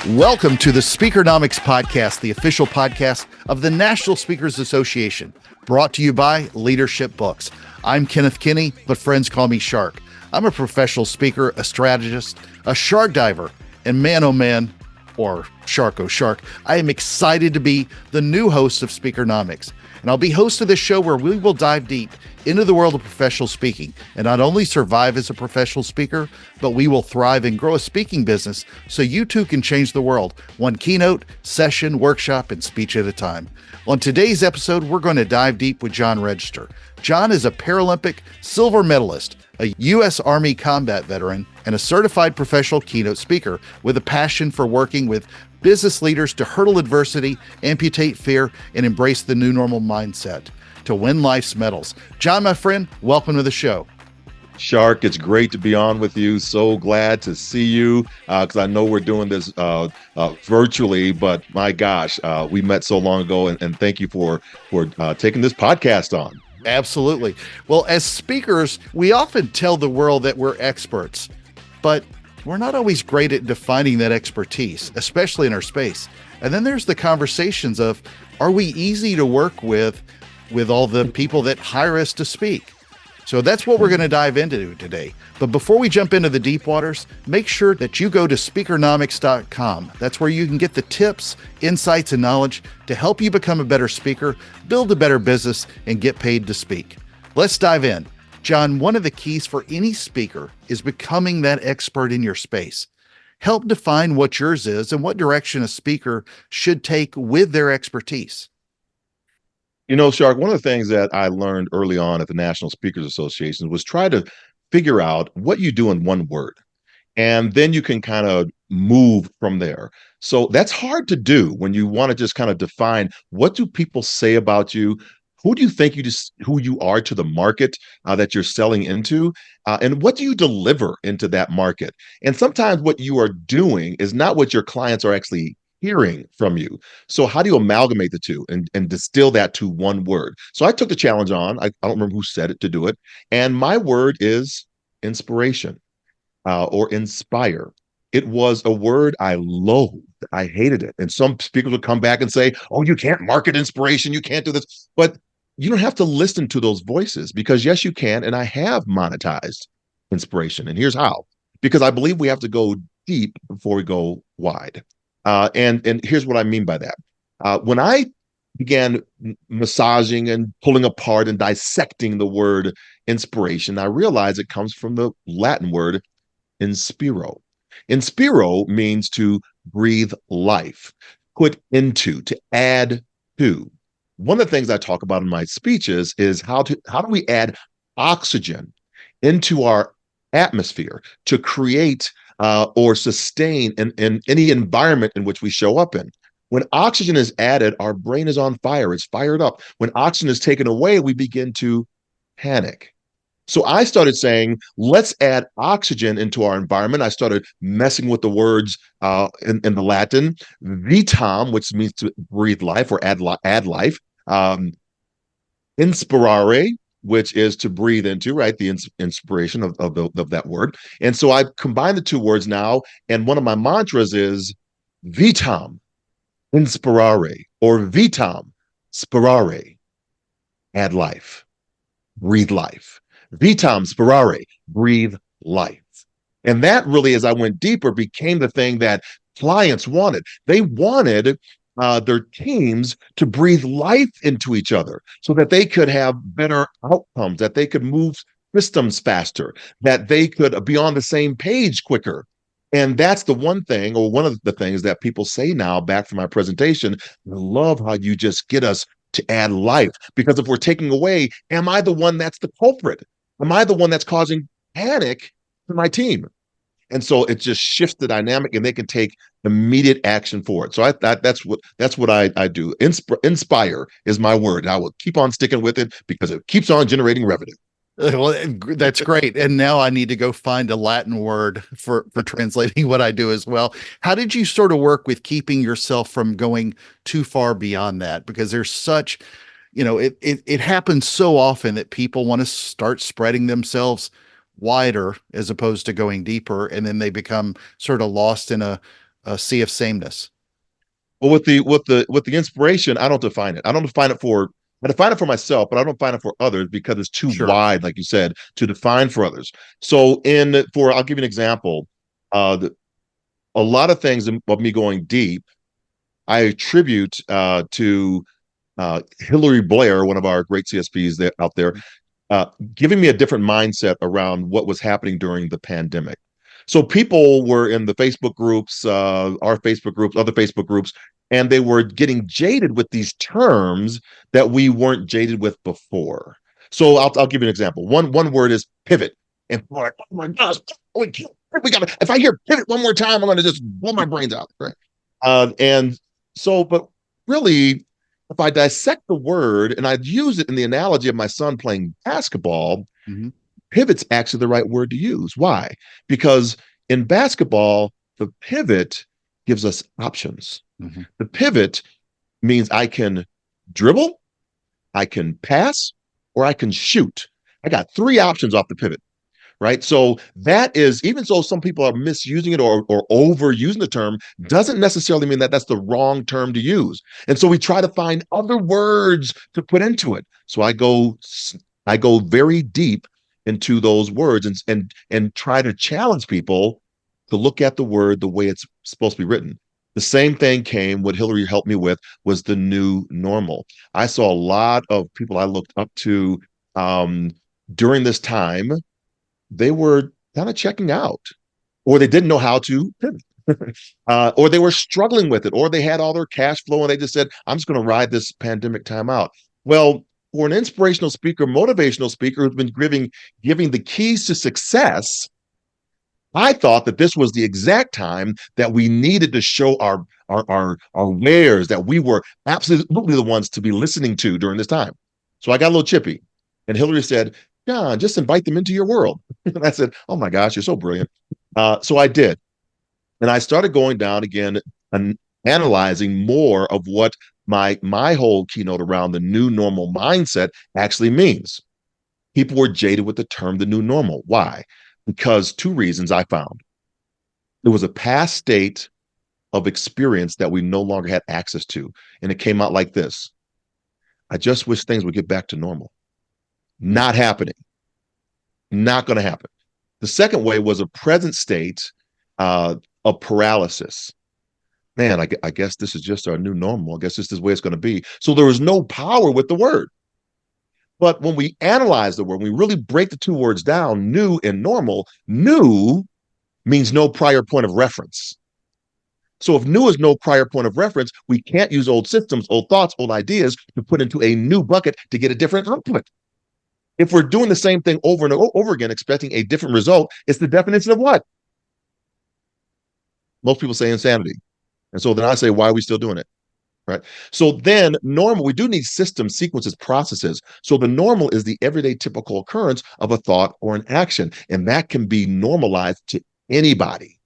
Welcome to the Speakernomics podcast, the official podcast of the National Speakers Association, brought to you by Leadership Books. I'm Kenneth Kinney, but friends call me Shark. I'm a professional speaker, a strategist, a shark diver, and man, oh man, or shark, oh shark, I am excited to be the new host of Speakernomics. And I'll be host of this show where we will dive deep into the world of professional speaking and not only survive as a professional speaker, but we will thrive and grow a speaking business so you too can change the world, one keynote, session, workshop, and speech at a time. On today's episode, we're going to dive deep with John Register. John is a Paralympic silver medalist, a U.S. Army combat veteran, and a certified professional keynote speaker with a passion for working with business leaders to hurdle adversity, amputate fear, and embrace the new normal mindset to win life's medals. John, my friend, welcome to the show. Shark, it's great to be on with you. So glad to see you because I know we're doing this virtually, but my gosh, we met so long ago, and thank you for taking this podcast on. Absolutely. Well, as speakers, we often tell the world that we're experts, but we're not always great at defining that expertise, especially in our space. And then there's the conversations of, are we easy to work with all the people that hire us to speak? So that's what we're going to dive into today. But before we jump into the deep waters, make sure that you go to speakernomics.com. That's where you can get the tips, insights, and knowledge to help you become a better speaker, build a better business, and get paid to speak. Let's dive in. John, one of the keys for any speaker is becoming that expert in your space. Help define what yours is and what direction a speaker should take with their expertise. You know, Shark, one of the things that I learned early on at the National Speakers Association was try to figure out what you do in one word, and then you can kind of move from there. So that's hard to do when you want to just kind of define, what do people say about you? Who do you think who you are to the market that you're selling into? And what do you deliver into that market? And sometimes what you are doing is not what your clients are actually hearing from you. So how do you amalgamate the two and distill that to one word? So I took the challenge on. I don't remember who said it to do it. And my word is inspiration or inspire. It was a word I loathed. I hated it. And some speakers would come back and say, oh, you can't market inspiration. You can't do this. But you don't have to listen to those voices, because yes, you can. And I have monetized inspiration. And here's how. Because I believe we have to go deep before we go wide. And here's what I mean by that. When I began massaging and pulling apart and dissecting the word inspiration, I realized it comes from the Latin word inspiro. Inspiro means to breathe life, put into, to add to. One of the things I talk about in my speeches is how do we add oxygen into our atmosphere to create or sustain in any environment in which we show up in. When oxygen is added, our brain is on fire. It's fired up. When oxygen is taken away, we begin to panic. So I started saying, let's add oxygen into our environment. I started messing with the words in the Latin, vitam, which means to breathe life or add life, inspirare, which is to breathe into, right? The inspiration of that word. And so I've combined the two words now. And one of my mantras is vitam inspirare, or vitam spirare, add life, breathe life. Vitam spirare, breathe life. And that really, as I went deeper, became the thing that clients wanted. They wanted their teams to breathe life into each other so that they could have better outcomes, that they could move systems faster, that they could be on the same page quicker. And that's the one thing, or one of the things that people say now back from my presentation, I love how you just get us to add life. Because if we're taking away, am I the one that's the culprit? Am I the one that's causing panic to my team? And so it just shifts the dynamic, and they can take immediate action for it. So that's what I do. Inspire is my word. I will keep on sticking with it because it keeps on generating revenue. Well, that's great. And now I need to go find a Latin word for translating what I do as well. How did you sort of work with keeping yourself from going too far beyond that? Because there's such, it happens so often that people want to start spreading themselves wider as opposed to going deeper, and then they become sort of lost in a a sea of sameness? Well, with the inspiration, I don't define it. I define it for myself, but I don't define it for others because it's too Sure. wide, like you said, to define for others. So I'll give you an example. A lot of things of me going deep, I attribute to Hillary Blair, one of our great CSPs out there, giving me a different mindset around what was happening during the pandemic. So people were in the Facebook groups, our Facebook groups, other Facebook groups, and they were getting jaded with these terms that we weren't jaded with before. So I'll give you an example. One word is pivot, and people are like, oh my gosh, we got to. If I hear pivot one more time, I'm going to just blow my brains out. Right? And so, but really, if I dissect the word and I'd use it in the analogy of my son playing basketball, Mm-hmm. pivot's actually the right word to use. Why? Because in basketball, the pivot gives us options. Mm-hmm. The pivot means I can dribble, I can pass, or I can shoot. I got three options off the pivot, right? So that is, even though some people are misusing it or overusing the term, doesn't necessarily mean that that's the wrong term to use. And so we try to find other words to put into it. So I go very deep into those words and try to challenge people to look at the word the way it's supposed to be written. The same thing came, what Hillary helped me with was the new normal. I saw a lot of people I looked up to during this time. They were kind of checking out, or they didn't know how to pivot. Or they were struggling with it, or they had all their cash flow and they just said, I'm just going to ride this pandemic time out. Well, for an inspirational speaker, motivational speaker who's been giving the keys to success, I thought that this was the exact time that we needed to show our wares, that we were absolutely the ones to be listening to during this time. So I got a little chippy. And Hillary said, John, just invite them into your world. And I said, oh my gosh, you're so brilliant. So I did. And I started going down again and analyzing more of what my whole keynote around the new normal mindset actually means. People were jaded with the term the new normal. Why? Because two reasons I found. There was a past state of experience that we no longer had access to. And it came out like this. I just wish things would get back to normal. Not happening. Not going to happen. The second way was a present state of paralysis. Man, I guess this is just our new normal. I guess this is the way it's going to be. So there was no power with the word. But when we analyze the word, when we really break the two words down, new and normal, new means no prior point of reference. So if new is no prior point of reference, we can't use old systems, old thoughts, old ideas to put into a new bucket to get a different output. If we're doing the same thing over and over again, expecting a different result, it's the definition of what? Most people say insanity. And so then I say, why are we still doing it? Right. So then normal, we do need systems, sequences, processes. So the normal is the everyday typical occurrence of a thought or an action. And that can be normalized to anybody.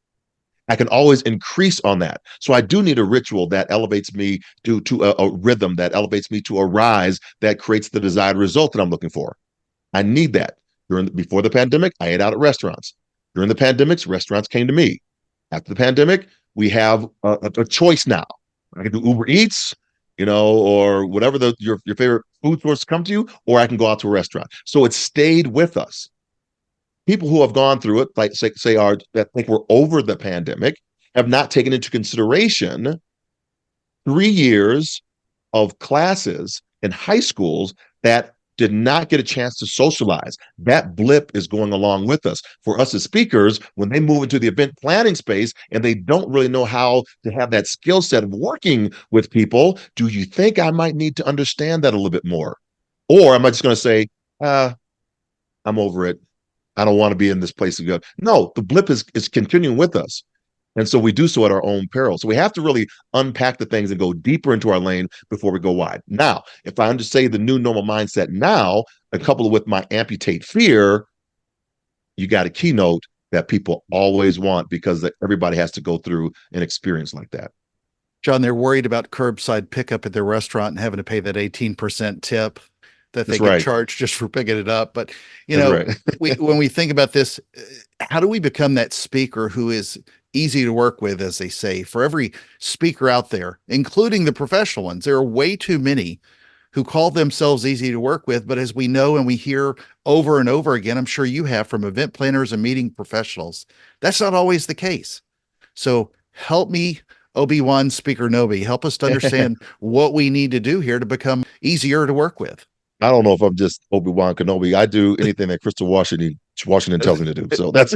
I can always increase on that. So I do need a ritual that elevates me to a rhythm, that elevates me to a rise, that creates the desired result that I'm looking for. I need that. Before the pandemic, I ate out at restaurants. During the pandemics, restaurants came to me. After the pandemic, we have a choice now. I can do Uber Eats, or whatever your favorite food source come to you, or I can go out to a restaurant. So it stayed with us. People who have gone through it, like say that think we're over the pandemic, have not taken into consideration 3 years of classes in high schools that did not get a chance to socialize. That blip is going along with us. For us as speakers, when they move into the event planning space and they don't really know how to have that skill set of working with people, do you think I might need to understand that a little bit more? Or am I just going to say, I'm over it. I don't want to be in this place again. No, the blip is continuing with us. And so we do so at our own peril. So we have to really unpack the things and go deeper into our lane before we go wide. Now, if I say the new normal mindset now, coupled with my amputate fear, you got a keynote that people always want because everybody has to go through an experience like that. John, they're worried about curbside pickup at their restaurant and having to pay that 18% tip. that they That's get right. charged just for picking it up. But, you That's know, right. when we think about this, how do we become that speaker who is easy to work with, as they say? For every speaker out there, including the professional ones, there are way too many who call themselves easy to work with. But as we know and we hear over and over again, I'm sure you have from event planners and meeting professionals, that's not always the case. So help me, Obi-Wan Speaker Nobi, help us to understand what we need to do here to become easier to work with. I don't know if I'm just Obi-Wan Kenobi. I do anything that Crystal Washington tells me to do. So that's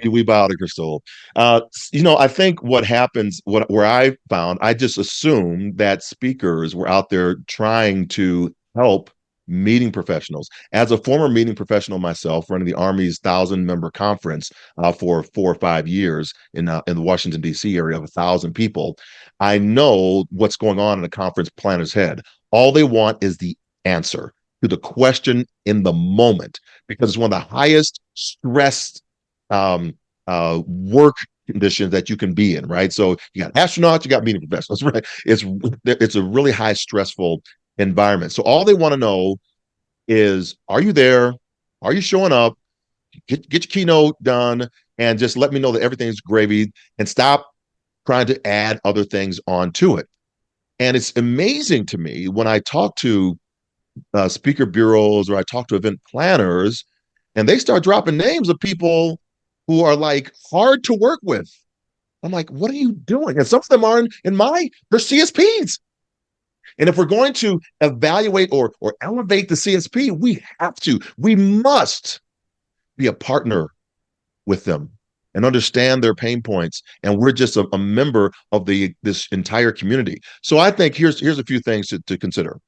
we bow to Crystal. I think what happens, where I found, I just assumed that speakers were out there trying to help meeting professionals. As a former meeting professional myself, running the Army's 1,000-member conference for 4 or 5 years in the Washington, D.C. area of 1,000 people, I know what's going on in a conference planner's head. All they want is the answer to the question in the moment, because it's one of the highest stress work conditions that you can be in, right? So you got astronauts, you got meeting professionals, right? It's a really high stressful environment. So all they want to know is, are you there? Are you showing up? Get your keynote done, and just let me know that everything's gravy, and stop trying to add other things onto it. And it's amazing to me when I talk to speaker bureaus, or I talk to event planners, and they start dropping names of people who are like hard to work with. I'm like, what are you doing? And some of them are they're CSPs. And if we're going to evaluate or elevate the CSP, we must be a partner with them and understand their pain points. And we're just a member of this entire community. So I think here's a few things to consider.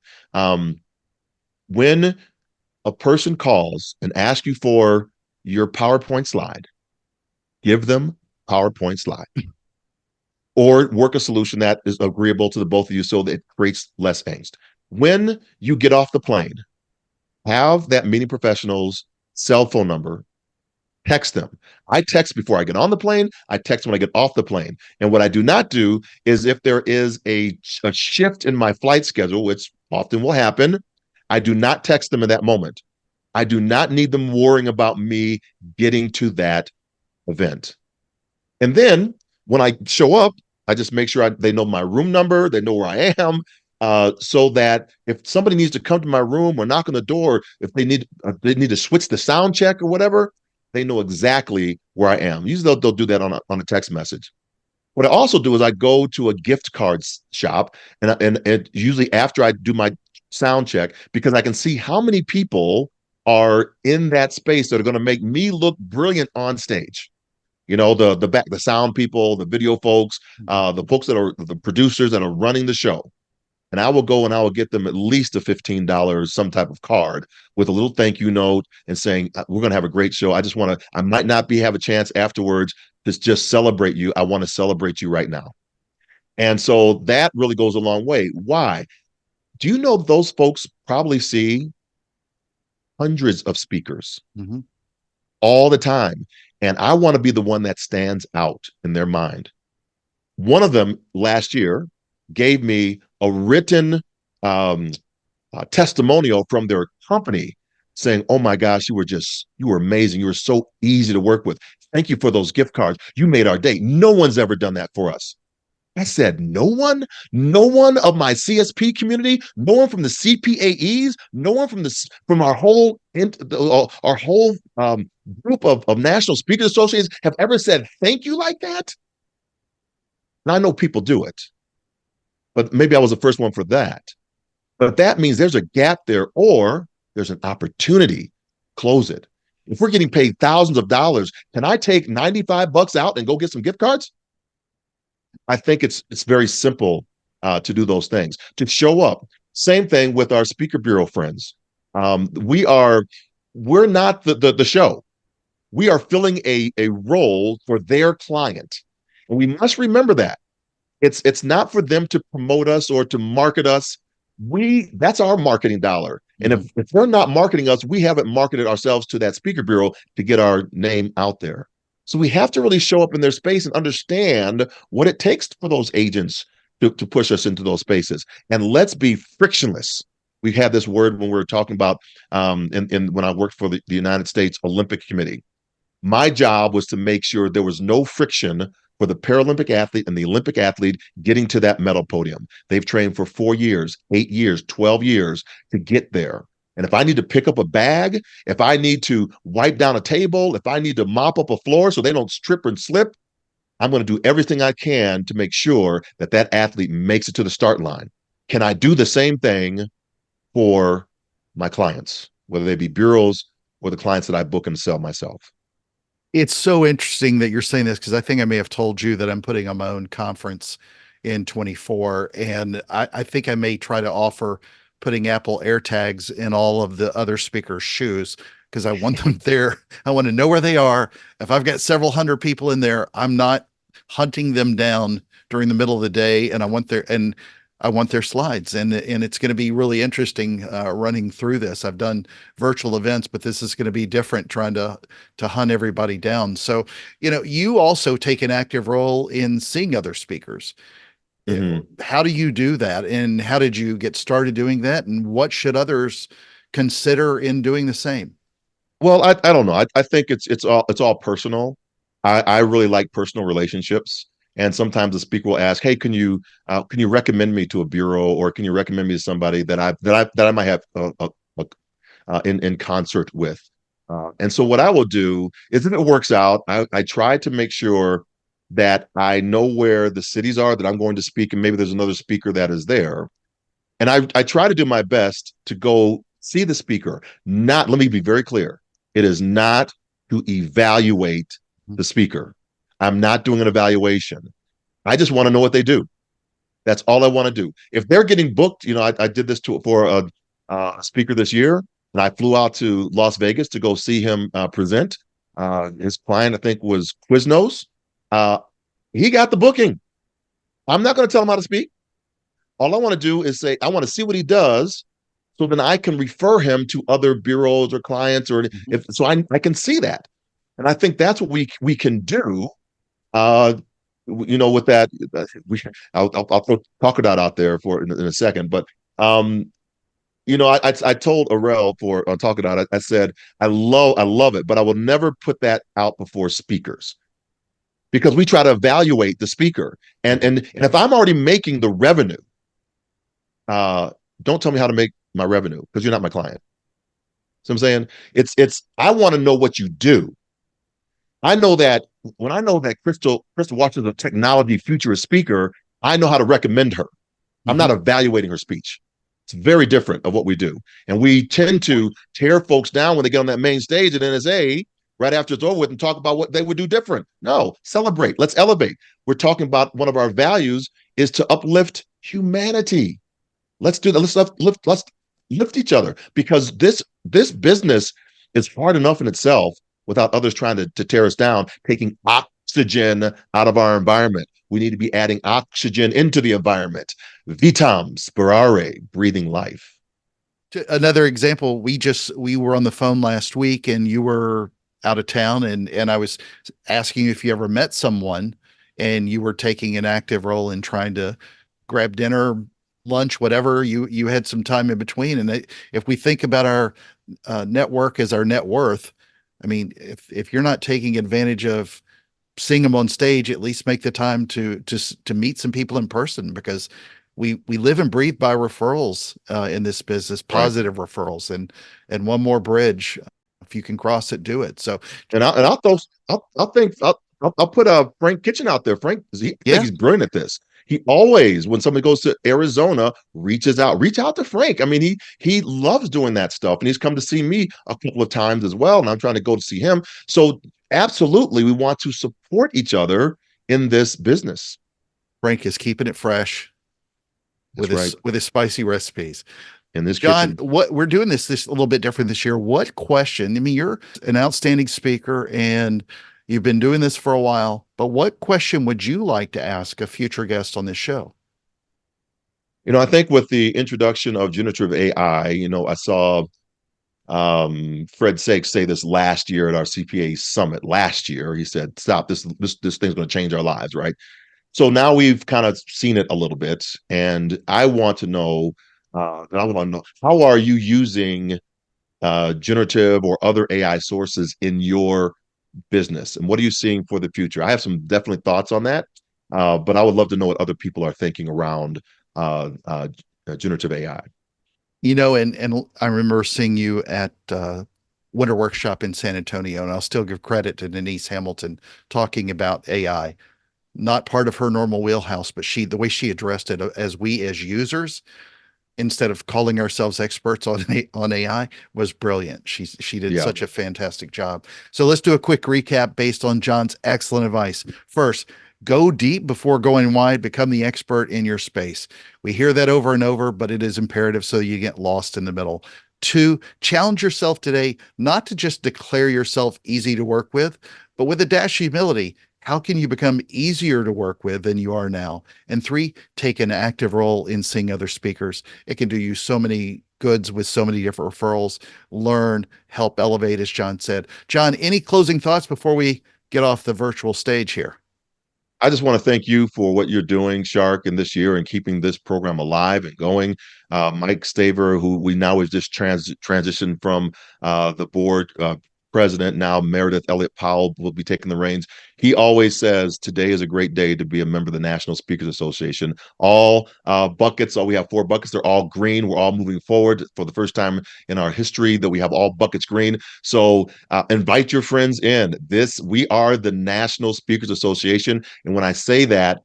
When a person calls and asks you for your PowerPoint slide, give them PowerPoint slide, or work a solution that is agreeable to the both of you so that it creates less angst. When you get off the plane, have that meeting professional's cell phone number, text them. I text before I get on the plane. I text when I get off the plane. And what I do not do is, if there is a shift in my flight schedule, which often will happen, I do not text them in that moment. I do not need them worrying about me getting to that event. And then when I show up, I just make sure they know my room number, they know where I am, so that if somebody needs to come to my room or knock on the door, if they need to switch the sound check or whatever, they know exactly where I am. Usually they'll do that on a text message. What I also do is I go to a gift cards shop, and usually after I do my sound check, because I can see how many people are in that space that are going to make me look brilliant on stage. The sound people, the video folks, the folks that are the producers that are running the show. And I will go and I will get them at least a $15, some type of card with a little thank you note, and saying, we're going to have a great show. I might not have a chance afterwards to just celebrate you. I want to celebrate you right now. And so that really goes a long way. Why? Do you know those folks probably see hundreds of speakers all the time? And I want to be the one that stands out in their mind. One of them last year gave me a written testimonial from their company saying, oh my gosh, you were amazing. You were so easy to work with. Thank you for those gift cards. You made our day. No one's ever done that for us. I said, no one of my CSP community, no one from the CPAEs, no one from our whole group of National Speakers Associations have ever said thank you like that. And I know people do it, but maybe I was the first one for that. But that means there's a gap there, or there's an opportunity. Close it. If we're getting paid thousands of dollars, can I take $95 out and go get some gift cards? I think it's very simple to do those things, to show up. Same thing with our speaker bureau friends. We're not the show. We are filling a role for their client. And we must remember that. It's not for them to promote us or to market us. That's our marketing dollar. And if they're not marketing us, we haven't marketed ourselves to that speaker bureau to get our name out there. So we have to really show up in their space and understand what it takes for those agents to push us into those spaces. And let's be frictionless. We had this word when we were talking about when I worked for the United States Olympic Committee. My job was to make sure there was no friction for the Paralympic athlete and the Olympic athlete getting to that medal podium. They've trained for 4 years, 8 years, 12 years to get there. And if I need to pick up a bag, if I need to wipe down a table, if I need to mop up a floor so they don't trip and slip, I'm going to do everything I can to make sure that that athlete makes it to the start line. Can I do the same thing for my clients, whether they be bureaus or the clients that I book and sell myself? It's so interesting that you're saying this, because I think I may have told you that I'm putting on my own conference in 24, and I think I may try to offer putting Apple AirTags in all of the other speakers' shoes, because I want them there. I want to know where they are. If I've got several hundred people in there, I'm not hunting them down during the middle of the day, and I want their slides, and it's going to be really interesting running through this. I've done virtual events, but this is going to be different, trying to hunt everybody down. So, you also take an active role in seeing other speakers. Mm-hmm. How do you do that, and how did you get started doing that, and what should others consider in doing the same? Well, I don't know. I think it's all personal. I really like personal relationships. And sometimes the speaker will ask, "Hey, can you recommend me to a bureau, or can you recommend me to somebody that I might have in concert with?" And so what I will do is, if it works out, I try to make sure that I know where the cities are that I'm going to speak, and maybe there's another speaker that is there. And I try to do my best to go see the speaker. Not, let me be very clear, it is not to evaluate the speaker. I'm not doing an evaluation. I just want to know what they do. That's all I want to do. If they're getting booked, I did this for a speaker this year, and I flew out to Las Vegas to go see him present. His client, I think, was Quiznos. He got the booking. I'm not going to tell him how to speak. All I want to do is say, I want to see what he does, so then I can refer him to other bureaus or clients, or if so I can see that. And I think that's what we can do. With that, I'll throw Talk It out there in a second. But I told Arel on Talk It Out, I said I love it, but I will never put that out before speakers, because we try to evaluate the speaker. And if I'm already making the revenue, don't tell me how to make my revenue, because you're not my client. So I'm saying I want to know what you do. I know that when I know that Crystal Watch is a technology futurist speaker, I know how to recommend her. I'm not evaluating her speech. It's very different of what we do. And we tend to tear folks down when they get on that main stage at NSA right after it's over with and talk about what they would do different. No, celebrate. Let's elevate. We're talking about one of our values is to uplift humanity. Let's do that. Let's lift each other, because this business is hard enough in itself without others trying to tear us down, taking oxygen out of our environment. We need to be adding oxygen into the environment. Vitam spirare, breathing life. Another example, we were on the phone last week, and you were out of town, and I was asking you if you ever met someone, and you were taking an active role in trying to grab dinner, lunch, whatever. You had some time in between. And if we think about our network as our net worth, I mean, if you're not taking advantage of seeing them on stage, at least make the time to meet some people in person, because we live and breathe by referrals in this business, positive referrals, and one more bridge. If you can cross it, do it. So, I'll put Frank Kitchen out there. Frank, I think he's brilliant at this. He always, when somebody goes to Arizona, reach out to Frank. I mean, he loves doing that stuff, and he's come to see me a couple of times as well, and I'm trying to go to see him. So absolutely, we want to support each other in this business. Frank is keeping it fresh with his spicy recipes. In this John, kitchen. what we're doing this a little bit different this year. What question? I mean, you're an outstanding speaker, and you've been doing this for a while, but what question would you like to ask a future guest on this show? I think with the introduction of generative AI, I saw Fred Sake say this last year at our CPA summit. Last year, he said, "Stop, this thing's going to change our lives," right? So now we've kind of seen it a little bit, and I want to know, how are you using generative or other AI sources in your business, and what are you seeing for the future? I have some definitely thoughts on that, but I would love to know what other people are thinking around generative AI. And I remember seeing you at Winter Workshop in San Antonio, and I'll still give credit to Denise Hamilton talking about AI. Not part of her normal wheelhouse, but the way she addressed it as we as users, instead of calling ourselves experts on AI, was brilliant. She did Yeah. such a fantastic job. So let's do a quick recap based on John's excellent advice. First, go deep before going wide. Become the expert in your space. We hear that over and over, but it is imperative so you get lost in the middle. Two, challenge yourself today, not to just declare yourself easy to work with, but with a dash of humility. How can you become easier to work with than you are now? And three, take an active role in seeing other speakers. It can do you so many goods with so many different referrals. Learn, help elevate, as John said. John, any closing thoughts before we get off the virtual stage here? I just want to thank you for what you're doing, Shark, in this year and keeping this program alive and going. Mike Staver, who we now has just transitioned from the board president, now Meredith Elliott Powell will be taking the reins. He always says today is a great day to be a member of the National Speakers Association. All buckets, we have 4 buckets. They're all green. We're all moving forward for the first time in our history that we have all buckets green. So invite your friends in. We are the National Speakers Association. And when I say that,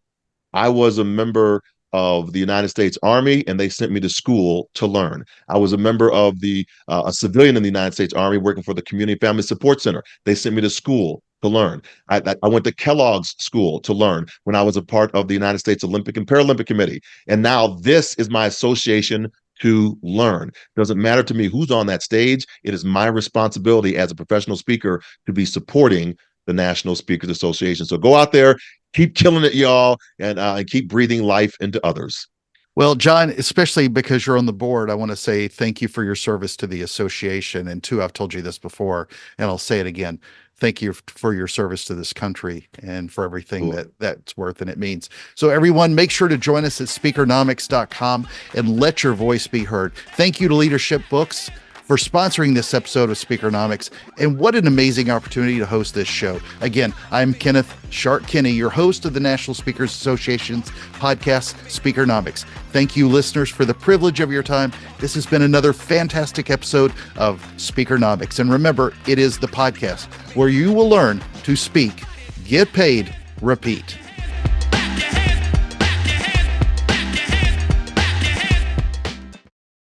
I was a member of the United States Army, and they sent me to school to learn. I was a member of a civilian in the United States Army working for the Community Family Support Center. They sent me to school to learn. I went to Kellogg's school to learn when I was a part of the United States Olympic and Paralympic Committee. And now this is my association to learn. It doesn't matter to me who's on that stage. It is my responsibility as a professional speaker to be supporting the National Speakers Association. So go out there, keep killing it, y'all, and keep breathing life into others. Well, John, especially because you're on the board, I want to say thank you for your service to the association. And two, I've told you this before, and I'll say it again. Thank you for your service to this country and for everything Cool. that's worth and it means. So everyone, make sure to join us at speakernomics.com and let your voice be heard. Thank you to Leadership Books for sponsoring this episode of Speakernomics. And what an amazing opportunity to host this show. Again, I'm Kenneth Shark Kinney, your host of the National Speakers Association's podcast, Speakernomics. Thank you, listeners, for the privilege of your time. This has been another fantastic episode of Speakernomics. And remember, it is the podcast where you will learn to speak, get paid, repeat.